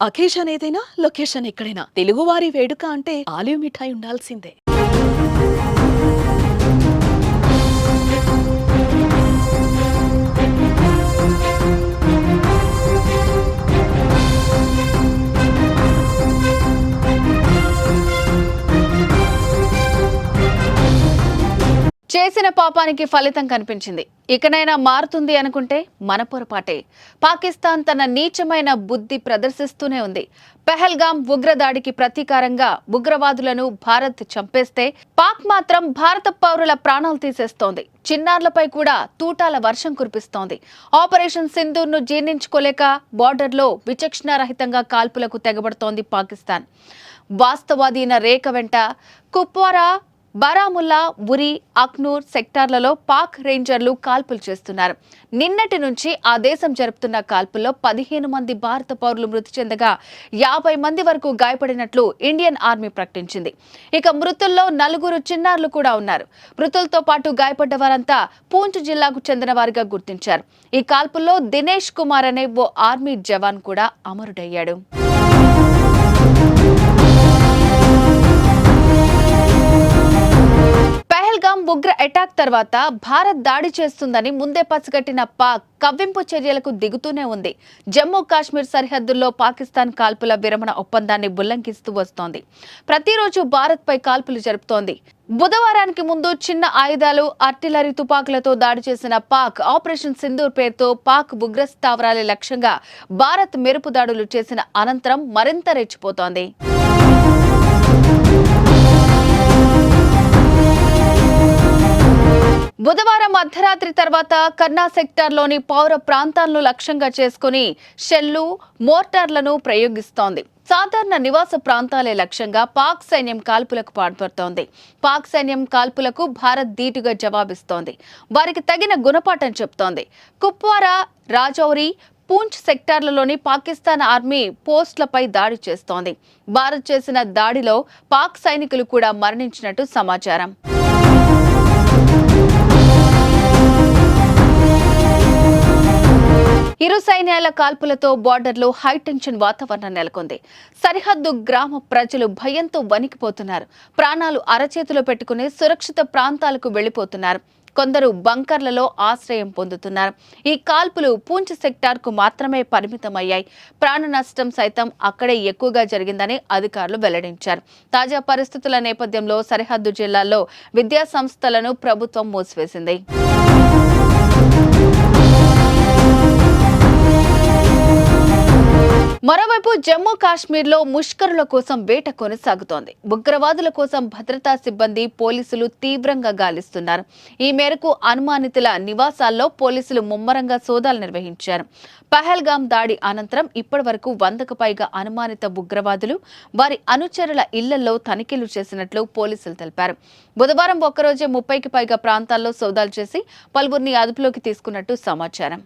Occasion ఏదైనా location ఎక్కడైనా తెలుగువారి వేడుక అంటే ఆలివ్ మిఠాయి ఉండాల్సిందే. చేసిన పాపానికి ఫలితం కనిపించింది. ఇకనైనా మారుతుంది అనుకుంటే మన పొరపాటే. పాకిస్తాన్ తన నీచమైన బుద్ధి ప్రదర్శిస్తూనే ఉంది. పెహల్గాం ఉగ్రదాడికి ప్రతీకారంగా ఉగ్రవాదులను భారత్ చంపేస్తే పాక్ మాత్రం భారత పౌరుల ప్రాణాలు తీసేస్తోంది. చిన్నారులపై కూడా తూటాల వర్షం కురిపిస్తోంది. ఆపరేషన్ సింధూర్ను జీర్ణించుకోలేక బోర్డర్లో విచక్షణారహితంగా కాల్పులకు తెగబడుతోంది పాకిస్తాన్. వాస్తవాధీన రేఖ వెంట కుప్వారా, బారాముల్లా, ఉరి, అఖ్నూర్ సెక్టార్లలో పాక్ రేంజర్లు కాల్పులు చేస్తున్నారు. నిన్నటి నుంచి ఆ దేశం జరుపుతున్న కాల్పుల్లో 15 మంది భారత పౌరులు మృతి చెందగా 50 మంది వరకు గాయపడినట్లు ఇండియన్ ఆర్మీ ప్రకటించింది. ఇక మృతుల్లో 4 చిన్నారులు కూడా ఉన్నారు. మృతులతో పాటు గాయపడ్డ వారంతా పూంచ్ జిల్లాకు చెందిన వారిగా గుర్తించారు. ఈ కాల్పుల్లో దినేష్ కుమార్ అనే ఓ ఆర్మీ జవాన్ కూడా అమరుడయ్యాడు. పెహల్గాం ఉగ్ర అటాక్ తర్వాత భారత్ దాడి చేస్తుందని ముందే పసిగట్టిన పాక్ కవ్వింపు చర్యలకు దిగుతూనే ఉంది. జమ్మూ కాశ్మీర్ సరిహద్దుల్లో పాకిస్తాన్ కాల్పుల విరమణ ఒప్పందాన్ని ఉల్లంఘిస్తూ వస్తోంది. ప్రతిరోజు భారత్ పై కాల్పులు జరుపుతోంది. బుధవారానికి ముందు చిన్న ఆయుధాలు, ఆర్టిలరీ తుపాకులతో దాడి చేసిన పాక్ ఆపరేషన్ సింధూర్ పేరుతో పాక్ ఉగ్ర స్థావరాల లక్ష్యంగా భారత్ మెరుపు దాడులు చేసిన అనంతరం మరింత రెచ్చిపోతోంది. బుధవారం అర్ధరాత్రి తర్వాత కర్నా సెక్టార్లోని పౌర ప్రాంతాలను లక్ష్యంగా చేసుకుని షెల్లు, మోర్టార్లను ప్రయోగిస్తోంది. సాధారణ నివాస ప్రాంతాలే లక్ష్యంగా పాక్ సైన్యం కాల్పులకు పాల్పడుతోంది. పాక్ సైన్యం కాల్పులకు భారత్ ధీటుగా జవాబిస్తోంది. వారికి తగిన గుణపాఠం చెప్తోంది. కుప్వారా, రాజౌరి, పూంచ్ సెక్టార్లలోని పాకిస్తాన్ ఆర్మీ పోస్టులపై దాడి చేస్తోంది. భారత్ చేసిన దాడిలో పాక్ సైనికులు కూడా మరణించినట్టు సమాచారం. ఇరు సైన్యాల కాల్పులతో బోర్డర్లో హైటెన్షన్ వాతావరణం నెలకొంది. సరిహద్దు గ్రామ ప్రజలు భయంతో వణికిపోతున్నారు. ప్రాణాలు అరచేతిలో పెట్టుకుని సురక్షిత ప్రాంతాలకు వెళ్లిపోతున్నారు. కొందరు బంకర్లలో ఆశ్రయం పొందుతున్నారు. ఈ కాల్పులు పూంచ్ సెక్టార్కు మాత్రమే పరిమితమయ్యాయి. ప్రాణ నష్టం సైతం అక్కడే ఎక్కువగా జరిగిందని అధికారులు వెల్లడించారు. తాజా పరిస్థితుల నేపథ్యంలో సరిహద్దు జిల్లాల్లో విద్యా సంస్థలను ప్రభుత్వం మూసివేసింది. మరోవైపు జమ్మూ కాశ్మీర్లో ముష్కరుల కోసం వేట కొనసాగుతోంది. ఉగ్రవాదుల కోసం భద్రతా సిబ్బంది, పోలీసులు తీవ్రంగా గాలిస్తున్నారు. ఈ మేరకు అనుమానితుల నివాసాల్లో పోలీసులు ముమ్మరంగా సోదాలు నిర్వహించారు. పహల్గాం దాడి అనంతరం ఇప్పటి వరకు 100కు పైగా అనుమానిత ఉగ్రవాదులు, వారి అనుచరుల ఇళ్లలో తనిఖీలు చేసినట్లు పోలీసులు తెలిపారు. బుధవారం ఒక్కరోజే 30కి పైగా ప్రాంతాల్లో సోదాలు చేసి పలువురిని అదుపులోకి తీసుకున్నట్టు సమాచారం.